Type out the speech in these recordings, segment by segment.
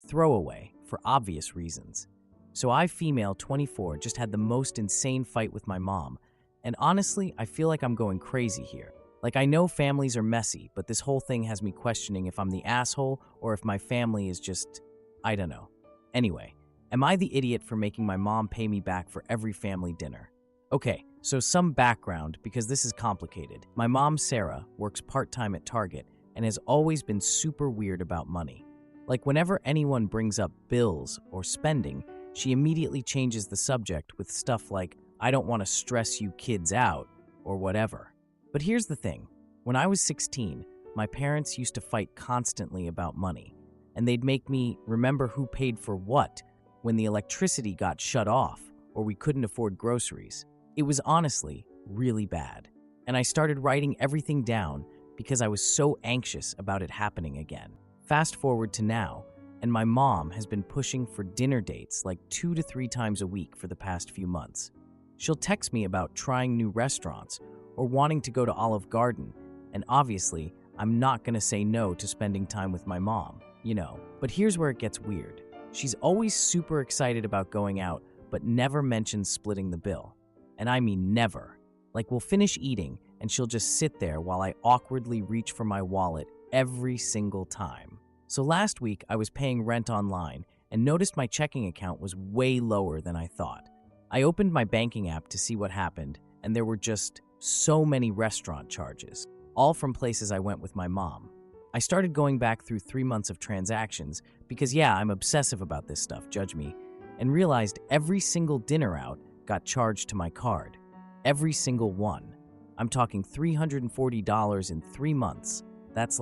throwaway for obvious reasons. So I, female 24, just had the most insane fight with my mom. And honestly, I feel like I'm going crazy here. Like, I know families are messy, but this whole thing has me questioning if I'm the asshole or if my family is just, I don't know. Anyway, am I the idiot for making my mom pay me back for every family dinner? Okay, so some background, because this is complicated. My mom, Sarah, works part-time at Target and has always been super weird about money. Like, whenever anyone brings up bills or spending, she immediately changes the subject with stuff like, "I don't want to stress you kids out," or whatever. But here's the thing. When I was 16, my parents used to fight constantly about money, and they'd make me remember who paid for what when the electricity got shut off or we couldn't afford groceries. It was honestly really bad. And I started writing everything down because I was so anxious about it happening again. Fast forward to now, and my mom has been pushing for dinner dates like 2 to 3 times a week for the past few months. She'll text me about trying new restaurants or wanting to go to Olive Garden, and obviously, I'm not going to say no to spending time with my mom, you know. But here's where it gets weird. She's always super excited about going out, but never mentions splitting the bill. And I mean never. Like, we'll finish eating, and she'll just sit there while I awkwardly reach for my wallet every single time. So last week, I was paying rent online and noticed my checking account was way lower than I thought. I opened my banking app to see what happened, and there were just so many restaurant charges, all from places I went with my mom. I started going back through 3 months of transactions because, yeah, I'm obsessive about this stuff, judge me, and realized every single dinner out got charged to my card. Every single one. I'm talking $340 in 3 months. That's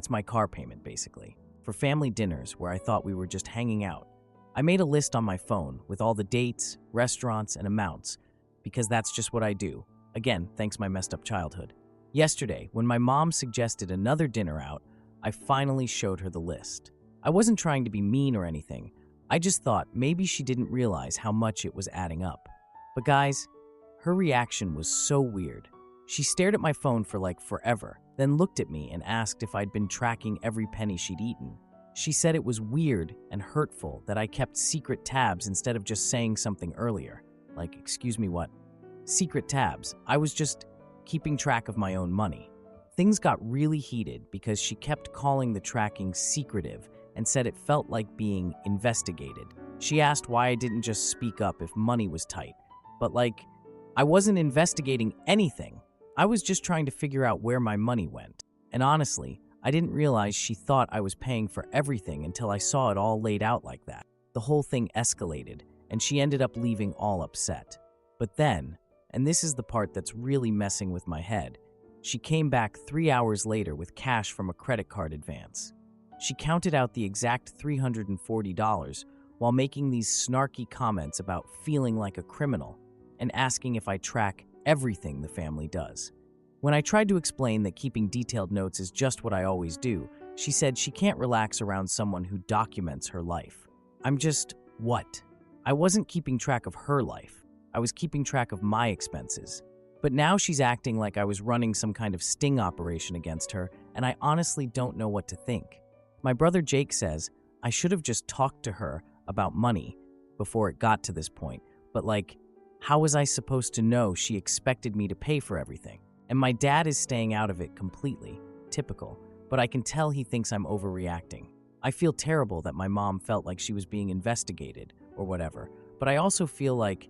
my car payment, basically, for family dinners where I thought we were just hanging out. I made a list on my phone with all the dates, restaurants, and amounts because that's just what I do. Again, thanks my messed up childhood. Yesterday, when my mom suggested another dinner out, I finally showed her the list. I wasn't trying to be mean or anything. I just thought maybe she didn't realize how much it was adding up. But guys, her reaction was so weird. She stared at my phone for like forever, then looked at me and asked if I'd been tracking every penny she'd eaten. She said it was weird and hurtful that I kept secret tabs instead of just saying something earlier. Like, excuse me, what? Secret tabs. I was just keeping track of my own money. Things got really heated because she kept calling the tracking secretive and said it felt like being investigated. She asked why I didn't just speak up if money was tight. But I wasn't investigating anything. I was just trying to figure out where my money went. And honestly, I didn't realize she thought I was paying for everything until I saw it all laid out like that. The whole thing escalated, and she ended up leaving all upset. But then, and this is the part that's really messing with my head, she came back 3 hours later with cash from a credit card advance. She counted out the exact $340 while making these snarky comments about feeling like a criminal and asking if I track everything the family does. When I tried to explain that keeping detailed notes is just what I always do, she said she can't relax around someone who documents her life. I'm just, what? I wasn't keeping track of her life. I was keeping track of my expenses. But now she's acting like I was running some kind of sting operation against her, and I honestly don't know what to think. My brother Jake says I should have just talked to her about money before it got to this point, but how was I supposed to know she expected me to pay for everything? And my dad is staying out of it completely. Typical. But I can tell he thinks I'm overreacting. I feel terrible that my mom felt like she was being investigated or whatever, but I also feel like,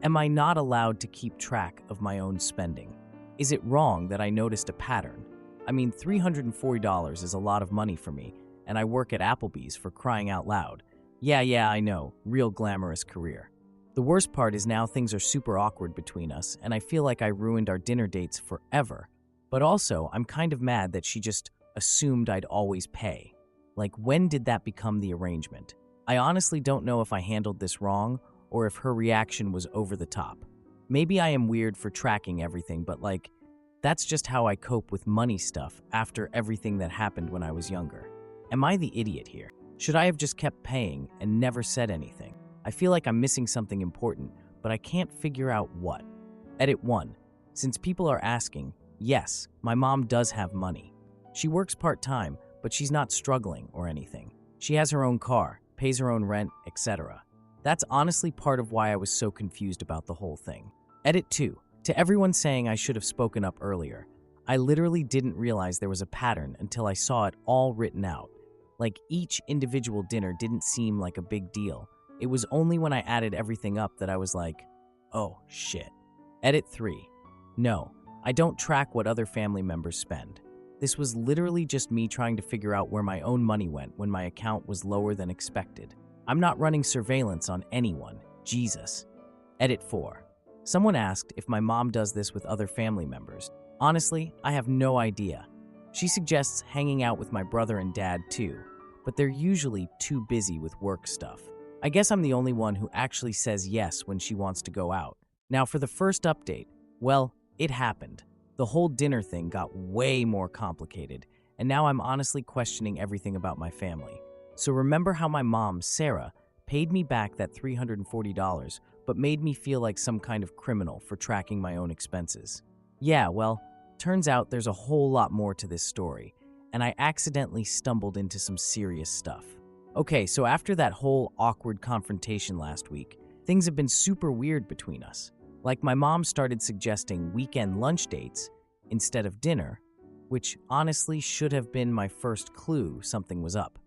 am I not allowed to keep track of my own spending? Is it wrong that I noticed a pattern? I mean, $340 is a lot of money for me, and I work at Applebee's, for crying out loud. Yeah, I know, real glamorous career. The worst part is now things are super awkward between us, and I feel like I ruined our dinner dates forever. But also, I'm kind of mad that she just assumed I'd always pay. When did that become the arrangement? I honestly don't know if I handled this wrong, or if her reaction was over the top. Maybe I am weird for tracking everything, but that's just how I cope with money stuff after everything that happened when I was younger. Am I the idiot here? Should I have just kept paying and never said anything? I feel like I'm missing something important, but I can't figure out what. Edit 1. Since people are asking, yes, my mom does have money. She works part-time, but she's not struggling or anything. She has her own car, pays her own rent, etc. That's honestly part of why I was so confused about the whole thing. Edit 2. To everyone saying I should have spoken up earlier, I literally didn't realize there was a pattern until I saw it all written out. Like each individual dinner didn't seem like a big deal. It was only when I added everything up that I was like, oh shit. Edit 3. No, I don't track what other family members spend. This was literally just me trying to figure out where my own money went when my account was lower than expected. I'm not running surveillance on anyone. Jesus. Edit 4. Someone asked if my mom does this with other family members. Honestly, I have no idea. She suggests hanging out with my brother and dad too, but they're usually too busy with work stuff. I guess I'm the only one who actually says yes when she wants to go out. Now for the first update, well, it happened. The whole dinner thing got way more complicated, and now I'm honestly questioning everything about my family. So remember how my mom, Sarah, paid me back that $340, but made me feel like some kind of criminal for tracking my own expenses? Yeah, well, turns out there's a whole lot more to this story, and I accidentally stumbled into some serious stuff. Okay, so after that whole awkward confrontation last week, things have been super weird between us. Like my mom started suggesting weekend lunch dates instead of dinner, which honestly should have been my first clue something was up.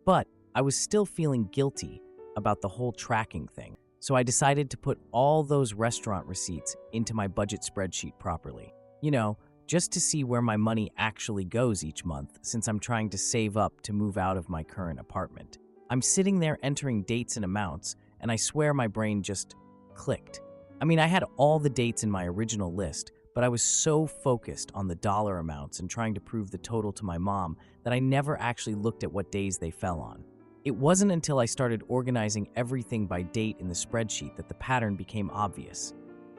But I was still feeling guilty about the whole tracking thing, so I decided to put all those restaurant receipts into my budget spreadsheet properly. You know, just to see where my money actually goes each month since I'm trying to save up to move out of my current apartment. I'm sitting there entering dates and amounts, and I swear my brain just clicked. I mean, I had all the dates in my original list, but I was so focused on the dollar amounts and trying to prove the total to my mom that I never actually looked at what days they fell on. It wasn't until I started organizing everything by date in the spreadsheet that the pattern became obvious.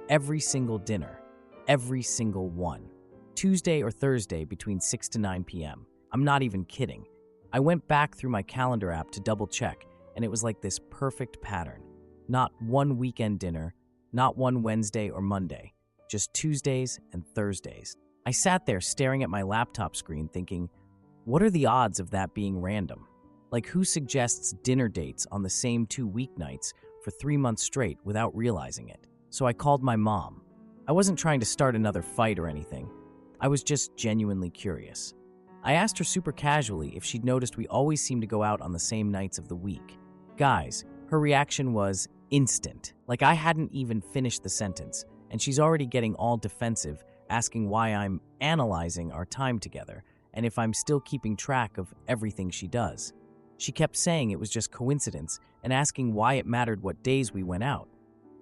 Every single dinner, every single one. Tuesday or Thursday between 6 to 9 p.m. I'm not even kidding. I went back through my calendar app to double check, and it was like this perfect pattern. Not one weekend dinner, not one Wednesday or Monday, just Tuesdays and Thursdays. I sat there staring at my laptop screen thinking, what are the odds of that being random? Like who suggests dinner dates on the same 2 weeknights for 3 months straight without realizing it? So I called my mom. I wasn't trying to start another fight or anything. I was just genuinely curious. I asked her super casually if she'd noticed we always seem to go out on the same nights of the week. Guys, her reaction was instant. Like I hadn't even finished the sentence, and she's already getting all defensive, asking why I'm analyzing our time together and if I'm still keeping track of everything she does. She kept saying it was just coincidence and asking why it mattered what days we went out.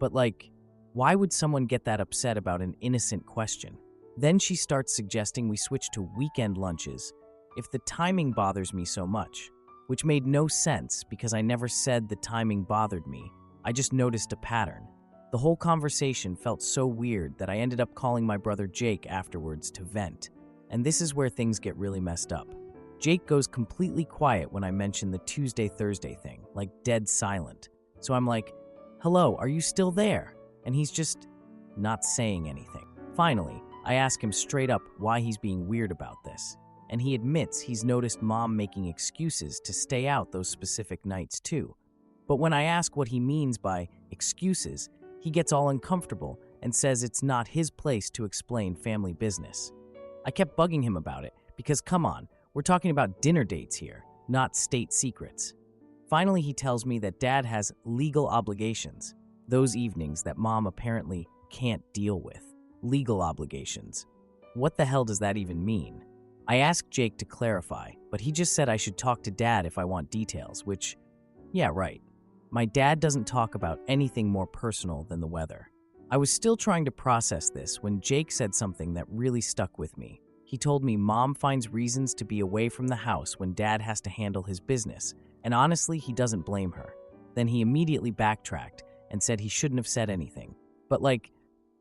But like, why would someone get that upset about an innocent question? Then she starts suggesting we switch to weekend lunches if the timing bothers me so much, which made no sense because I never said the timing bothered me. I just noticed a pattern. The whole conversation felt so weird that I ended up calling my brother Jake afterwards to vent. And this is where things get really messed up. Jake goes completely quiet when I mention the Tuesday-Thursday thing, like dead silent. So I'm like, hello, are you still there? And he's just not saying anything. Finally, I ask him straight up why he's being weird about this. And he admits he's noticed mom making excuses to stay out those specific nights too. But when I ask what he means by excuses, he gets all uncomfortable and says it's not his place to explain family business. I kept bugging him about it because come on, we're talking about dinner dates here, not state secrets. Finally, he tells me that dad has legal obligations, those evenings that mom apparently can't deal with. Legal obligations. What the hell does that even mean? I asked Jake to clarify, but he just said I should talk to dad if I want details, which, yeah, right. My dad doesn't talk about anything more personal than the weather. I was still trying to process this when Jake said something that really stuck with me. He told me mom finds reasons to be away from the house when dad has to handle his business, and honestly, he doesn't blame her. Then he immediately backtracked and said he shouldn't have said anything. But like,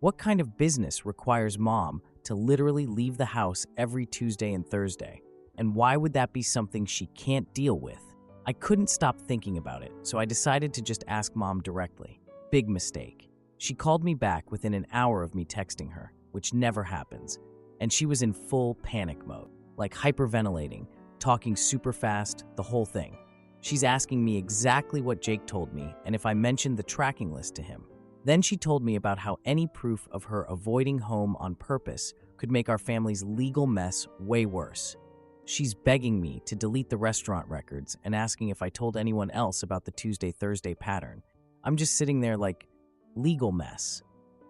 what kind of business requires mom to literally leave the house every Tuesday and Thursday? And why would that be something she can't deal with? I couldn't stop thinking about it, so I decided to just ask mom directly. Big mistake. She called me back within an hour of me texting her, which never happens, and she was in full panic mode, like hyperventilating, talking super fast, the whole thing. She's asking me exactly what Jake told me and if I mentioned the tracking list to him. Then she told me about how any proof of her avoiding home on purpose could make our family's legal mess way worse. She's begging me to delete the restaurant records and asking if I told anyone else about the Tuesday-Thursday pattern. I'm just sitting there like, legal mess?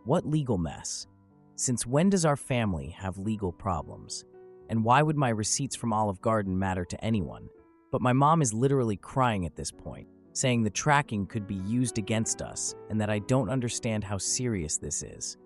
What legal mess? Since when does our family have legal problems? And why would my receipts from Olive Garden matter to anyone? But my mom is literally crying at this point, saying the tracking could be used against us and that I don't understand how serious this is.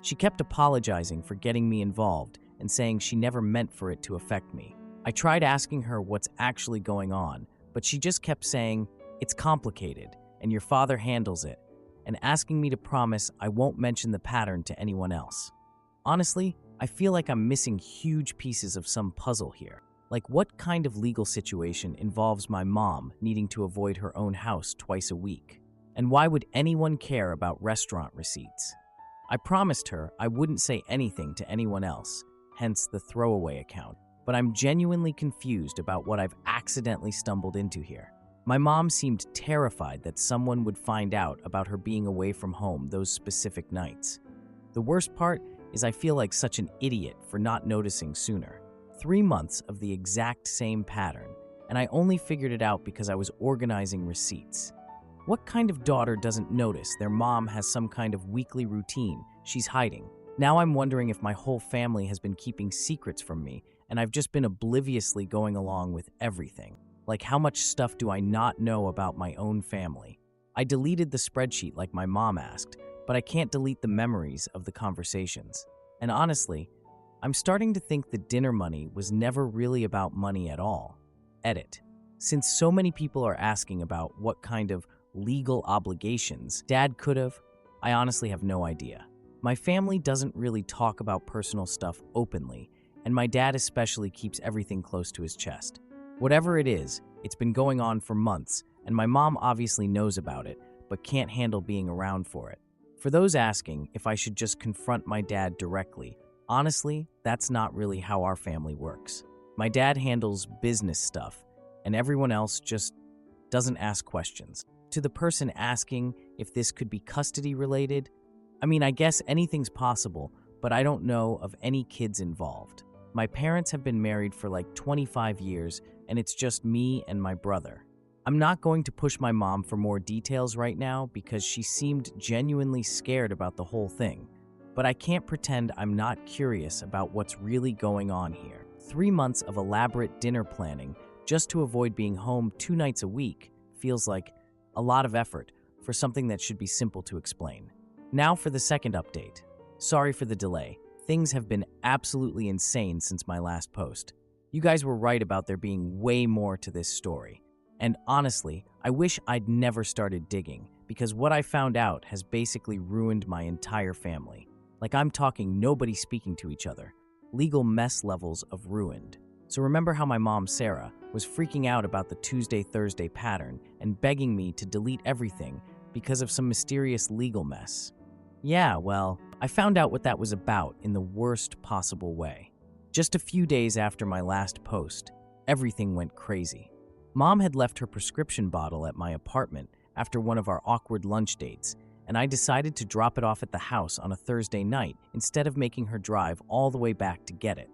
She kept apologizing for getting me involved and saying she never meant for it to affect me. I tried asking her what's actually going on, but she just kept saying, it's complicated and your father handles it, and asking me to promise I won't mention the pattern to anyone else. Honestly, I feel like I'm missing huge pieces of some puzzle here. Like, what kind of legal situation involves my mom needing to avoid her own house twice a week? And why would anyone care about restaurant receipts? I promised her I wouldn't say anything to anyone else, hence the throwaway account. But I'm genuinely confused about what I've accidentally stumbled into here. My mom seemed terrified that someone would find out about her being away from home those specific nights. The worst part is I feel like such an idiot for not noticing sooner. 3 months of the exact same pattern, and I only figured it out because I was organizing receipts. What kind of daughter doesn't notice their mom has some kind of weekly routine she's hiding? Now I'm wondering if my whole family has been keeping secrets from me and I've just been obliviously going along with everything. Like, how much stuff do I not know about my own family? I deleted the spreadsheet like my mom asked, but I can't delete the memories of the conversations. And honestly, I'm starting to think the dinner money was never really about money at all. Edit. Since so many people are asking about what kind of legal obligations Dad could have, I honestly have no idea. My family doesn't really talk about personal stuff openly, and my dad especially keeps everything close to his chest. Whatever it is, it's been going on for months, and my mom obviously knows about it, but can't handle being around for it. For those asking if I should just confront my dad directly, honestly, that's not really how our family works. My dad handles business stuff, and everyone else just doesn't ask questions. To the person asking if this could be custody related, I mean, I guess anything's possible, but I don't know of any kids involved. My parents have been married for like 25 years, and it's just me and my brother. I'm not going to push my mom for more details right now because she seemed genuinely scared about the whole thing. But I can't pretend I'm not curious about what's really going on here. 3 months of elaborate dinner planning just to avoid being home 2 nights a week feels like a lot of effort for something that should be simple to explain. Now for the second update. Sorry for the delay. Things have been absolutely insane since my last post. You guys were right about there being way more to this story. And honestly, I wish I'd never started digging, because what I found out has basically ruined my entire family. Like, I'm talking nobody speaking to each other. Legal mess levels of ruined. So remember how my mom, Sarah, was freaking out about the Tuesday-Thursday pattern and begging me to delete everything because of some mysterious legal mess? Yeah, well, I found out what that was about in the worst possible way. Just a few days after my last post, everything went crazy. Mom had left her prescription bottle at my apartment after one of our awkward lunch dates, and I decided to drop it off at the house on a Thursday night instead of making her drive all the way back to get it.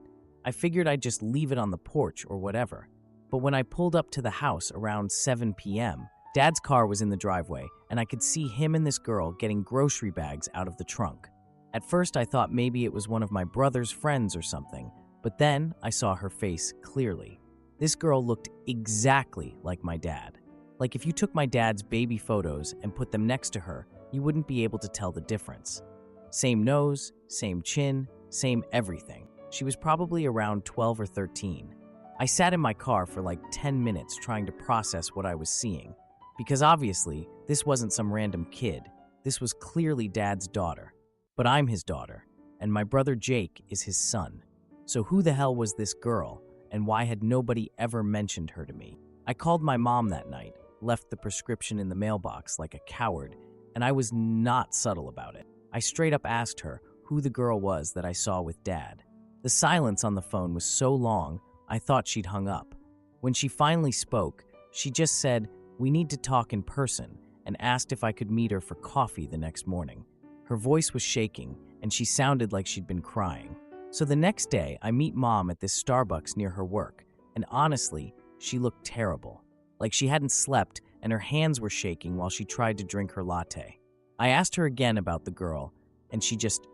I figured I'd just leave it on the porch or whatever. But when I pulled up to the house around 7 p.m., Dad's car was in the driveway, and I could see him and this girl getting grocery bags out of the trunk. At first, I thought maybe it was one of my brother's friends or something, but then I saw her face clearly. This girl looked exactly like my dad. Like, if you took my dad's baby photos and put them next to her, you wouldn't be able to tell the difference. Same nose, same chin, same everything. She was probably around 12 or 13. I sat in my car for like 10 minutes trying to process what I was seeing. Because obviously, this wasn't some random kid. This was clearly Dad's daughter. But I'm his daughter, and my brother Jake is his son. So who the hell was this girl, and why had nobody ever mentioned her to me? I called my mom that night, left the prescription in the mailbox like a coward, and I was not subtle about it. I straight up asked her who the girl was that I saw with Dad. The silence on the phone was so long, I thought she'd hung up. When she finally spoke, She just said, "We need to talk in person," and asked if I could meet her for coffee the next morning. Her voice was shaking, and she sounded like she'd been crying. So the next day, I meet Mom at this Starbucks near her work, and honestly, she looked terrible. Like she hadn't slept, and her hands were shaking while she tried to drink her latte. I asked her again about the girl, and she just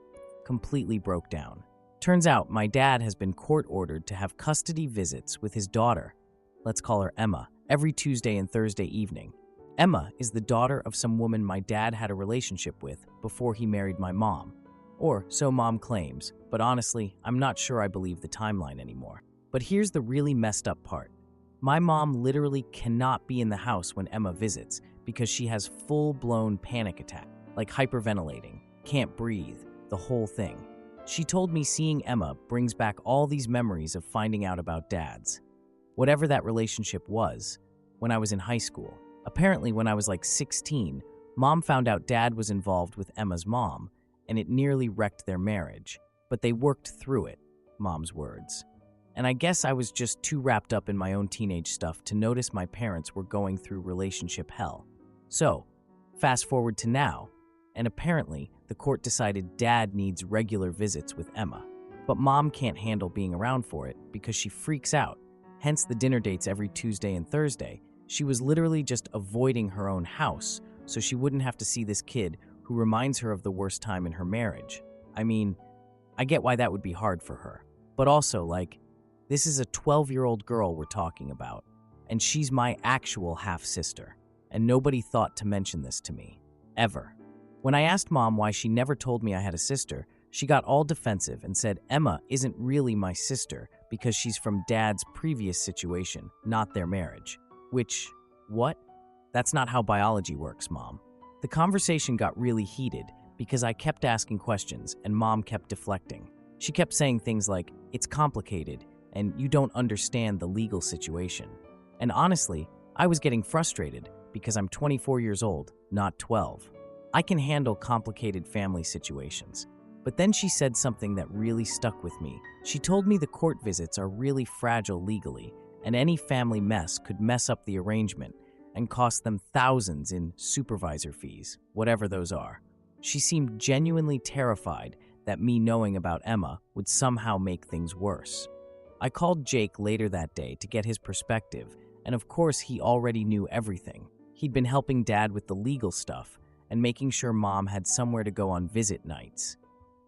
completely broke down. Turns out my dad has been court-ordered to have custody visits with his daughter, let's call her Emma, every Tuesday and Thursday evening. Emma is the daughter of some woman my dad had a relationship with before he married my mom. Or so Mom claims, but honestly, I'm not sure I believe the timeline anymore. But here's the really messed up part. My mom literally cannot be in the house when Emma visits because she has full-blown panic attack, like hyperventilating, can't breathe, the whole thing. She told me seeing Emma brings back all these memories of finding out about dads. Whatever that relationship was, when I was in high school. Apparently, when I was like 16, Mom found out Dad was involved with Emma's mom, and it nearly wrecked their marriage. But they worked through it, Mom's words. And I guess I was just too wrapped up in my own teenage stuff to notice my parents were going through relationship hell. So, fast forward to now, and apparently the court decided Dad needs regular visits with Emma. But Mom can't handle being around for it because she freaks out, hence the dinner dates every Tuesday and Thursday. She was literally just avoiding her own house so she wouldn't have to see this kid who reminds her of the worst time in her marriage. I mean, I get why that would be hard for her. But also, this is a 12-year-old girl we're talking about, and she's my actual half-sister, and nobody thought to mention this to me, ever. When I asked Mom why she never told me I had a sister, she got all defensive and said Emma isn't really my sister because she's from Dad's previous situation, not their marriage. Which, what? That's not how biology works, Mom. The conversation got really heated because I kept asking questions and Mom kept deflecting. She kept saying things like, "It's complicated," and "you don't understand the legal situation." And honestly, I was getting frustrated because I'm 24 years old, not 12. I can handle complicated family situations. But then she said something that really stuck with me. She told me the court visits are really fragile legally, and any family mess could mess up the arrangement and cost them thousands in supervisor fees, whatever those are. She seemed genuinely terrified that me knowing about Emma would somehow make things worse. I called Jake later that day to get his perspective, and of course he already knew everything. He'd been helping Dad with the legal stuff and making sure Mom had somewhere to go on visit nights.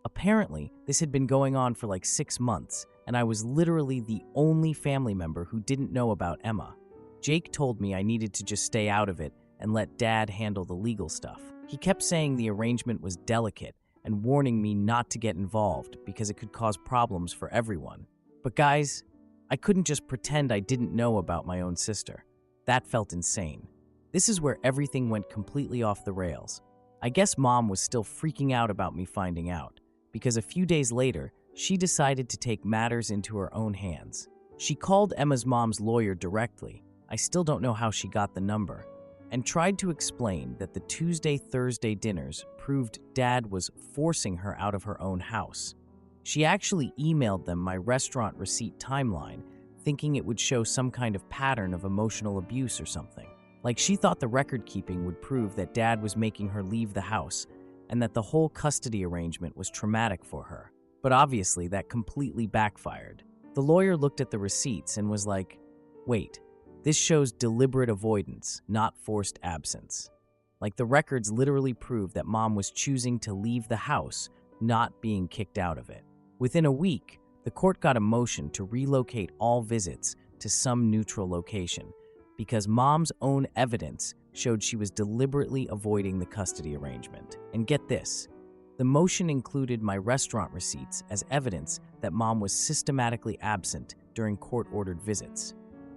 Apparently, this had been going on for like 6 months, and I was literally the only family member who didn't know about Emma. Jake told me I needed to just stay out of it and let Dad handle the legal stuff. He kept saying the arrangement was delicate and warning me not to get involved because it could cause problems for everyone. But guys, I couldn't just pretend I didn't know about my own sister. That felt insane. This is where everything went completely off the rails. I guess Mom was still freaking out about me finding out, because a few days later, she decided to take matters into her own hands. She called Emma's mom's lawyer directly, I still don't know how she got the number, and tried to explain that the Tuesday-Thursday dinners proved Dad was forcing her out of her own house. She actually emailed them my restaurant receipt timeline, thinking it would show some kind of pattern of emotional abuse or something. Like she thought the record keeping would prove that Dad was making her leave the house and that the whole custody arrangement was traumatic for her. But obviously that completely backfired. The lawyer looked at the receipts and was like, wait, this shows deliberate avoidance, not forced absence. Like the records literally prove that Mom was choosing to leave the house, not being kicked out of it. Within a week, the court got a motion to relocate all visits to some neutral location because Mom's own evidence showed she was deliberately avoiding the custody arrangement. And get this, the motion included my restaurant receipts as evidence that Mom was systematically absent during court-ordered visits.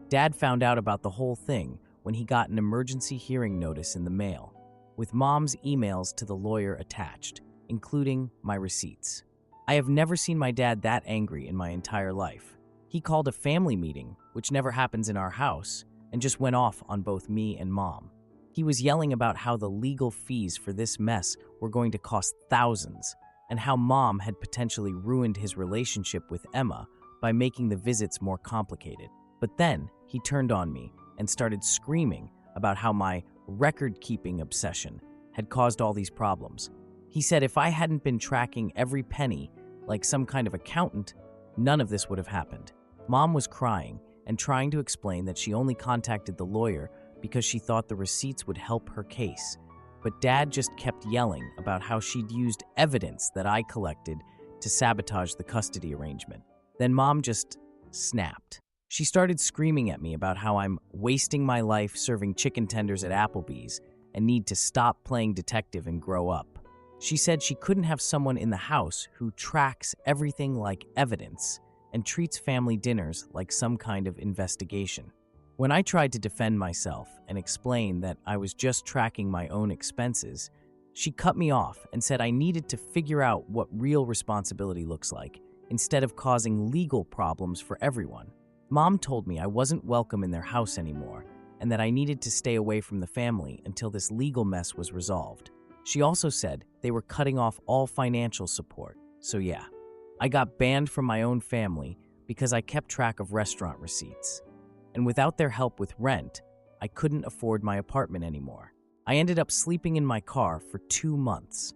Dad found out about the whole thing when he got an emergency hearing notice in the mail, with Mom's emails to the lawyer attached, including my receipts. I have never seen my dad that angry in my entire life. He called a family meeting, which never happens in our house, and just went off on both me and Mom. He was yelling about how the legal fees for this mess were going to cost thousands, and how Mom had potentially ruined his relationship with Emma by making the visits more complicated. But then, he turned on me, and started screaming about how my record-keeping obsession had caused all these problems. He said if I hadn't been tracking every penny like some kind of accountant, none of this would have happened. Mom was crying and trying to explain that she only contacted the lawyer because she thought the receipts would help her case. But Dad just kept yelling about how she'd used evidence that I collected to sabotage the custody arrangement. Then Mom just snapped. She started screaming at me about how I'm wasting my life serving chicken tenders at Applebee's and need to stop playing detective and grow up. She said she couldn't have someone in the house who tracks everything like evidence and treats family dinners like some kind of investigation. When I tried to defend myself and explain that I was just tracking my own expenses, she cut me off and said I needed to figure out what real responsibility looks like instead of causing legal problems for everyone. Mom told me I wasn't welcome in their house anymore and that I needed to stay away from the family until this legal mess was resolved. She also said they were cutting off all financial support. So yeah, I got banned from my own family because I kept track of restaurant receipts. And without their help with rent, I couldn't afford my apartment anymore. I ended up sleeping in my car for 2 months.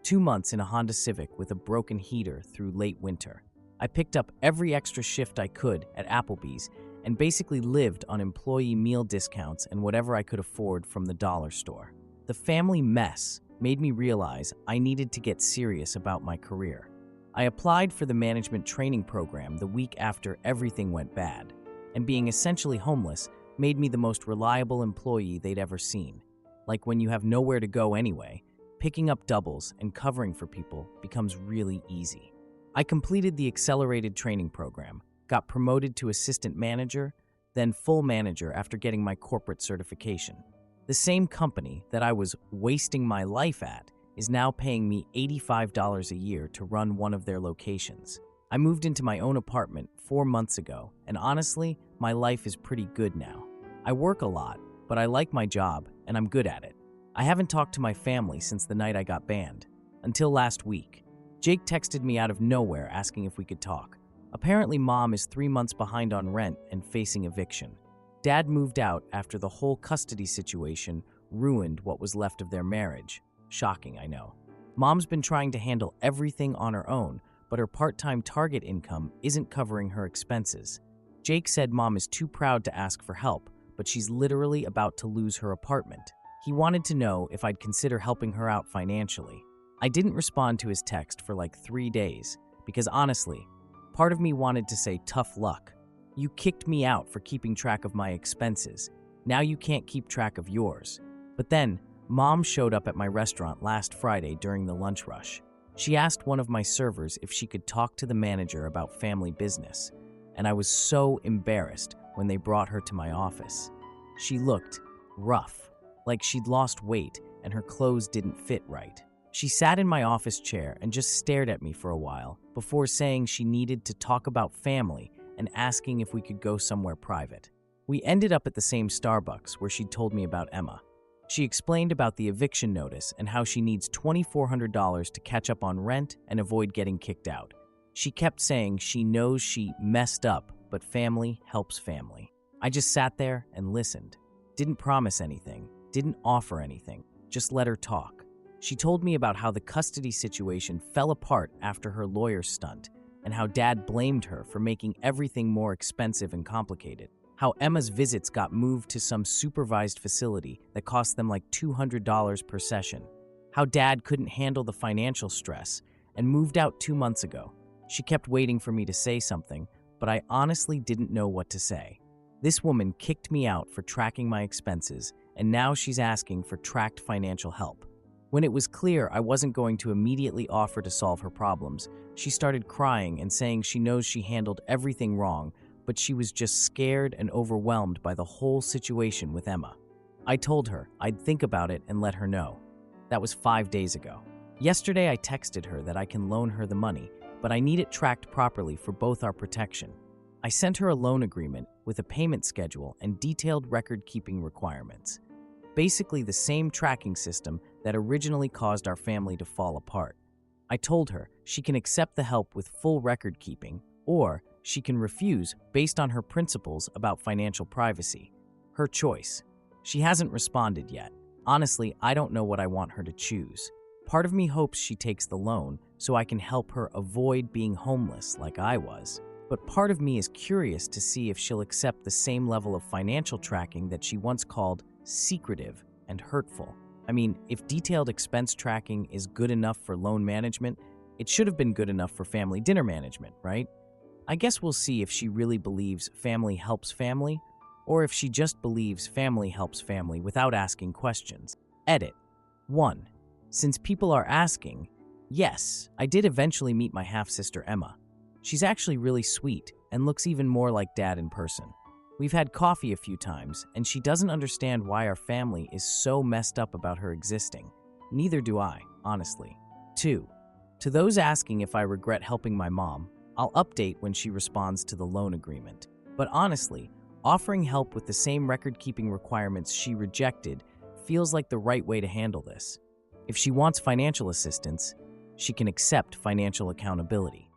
2 months in a Honda Civic with a broken heater through late winter. I picked up every extra shift I could at Applebee's and basically lived on employee meal discounts and whatever I could afford from the dollar store. The family mess made me realize I needed to get serious about my career. I applied for the management training program the week after everything went bad, and being essentially homeless made me the most reliable employee they'd ever seen. Like when you have nowhere to go anyway, picking up doubles and covering for people becomes really easy. I completed the accelerated training program, got promoted to assistant manager, then full manager after getting my corporate certification. The same company that I was wasting my life at is now paying me $85 a year to run one of their locations. I moved into my own apartment 4 months ago, and honestly, my life is pretty good now. I work a lot, but I like my job, and I'm good at it. I haven't talked to my family since the night I got banned, until last week. Jake texted me out of nowhere asking if we could talk. Apparently, Mom is 3 months behind on rent and facing eviction. Dad moved out after the whole custody situation ruined what was left of their marriage. Shocking, I know. Mom's been trying to handle everything on her own, but her part-time Target income isn't covering her expenses. Jake said Mom is too proud to ask for help, but she's literally about to lose her apartment. He wanted to know if I'd consider helping her out financially. I didn't respond to his text for like 3 days, because honestly, part of me wanted to say tough luck. You kicked me out for keeping track of my expenses. Now you can't keep track of yours. But then, Mom showed up at my restaurant last Friday during the lunch rush. She asked one of my servers if she could talk to the manager about family business, and I was so embarrassed when they brought her to my office. She looked rough, like she'd lost weight and her clothes didn't fit right. She sat in my office chair and just stared at me for a while before saying she needed to talk about family and asking if we could go somewhere private. We ended up at the same Starbucks where she'd told me about Emma. She explained about the eviction notice and how she needs $2,400 to catch up on rent and avoid getting kicked out. She kept saying she knows she messed up, but family helps family. I just sat there and listened. Didn't promise anything, didn't offer anything, just let her talk. She told me about how the custody situation fell apart after her lawyer stunt and how Dad blamed her for making everything more expensive and complicated. How Emma's visits got moved to some supervised facility that cost them like $200 per session. How Dad couldn't handle the financial stress and moved out 2 months ago. She kept waiting for me to say something, but I honestly didn't know what to say. This woman kicked me out for tracking my expenses, and now she's asking for tracked financial help. When it was clear I wasn't going to immediately offer to solve her problems, she started crying and saying she knows she handled everything wrong, but she was just scared and overwhelmed by the whole situation with Emma. I told her I'd think about it and let her know. That was 5 days ago. Yesterday I texted her that I can loan her the money, but I need it tracked properly for both our protection. I sent her a loan agreement with a payment schedule and detailed record-keeping requirements. Basically the same tracking system that originally caused our family to fall apart. I told her she can accept the help with full record-keeping, or she can refuse based on her principles about financial privacy. Her choice. She hasn't responded yet. Honestly, I don't know what I want her to choose. Part of me hopes she takes the loan so I can help her avoid being homeless like I was. But part of me is curious to see if she'll accept the same level of financial tracking that she once called secretive and hurtful. I mean, if detailed expense tracking is good enough for loan management, it should have been good enough for family dinner management, right? I guess we'll see if she really believes family helps family, or if she just believes family helps family without asking questions. Edit. 1. Since people are asking, yes, I did eventually meet my half-sister Emma. She's actually really sweet and looks even more like Dad in person. We've had coffee a few times, and she doesn't understand why our family is so messed up about her existing. Neither do I, honestly. 2. To those asking if I regret helping my mom, I'll update when she responds to the loan agreement. But honestly, offering help with the same record-keeping requirements she rejected feels like the right way to handle this. If she wants financial assistance, she can accept financial accountability.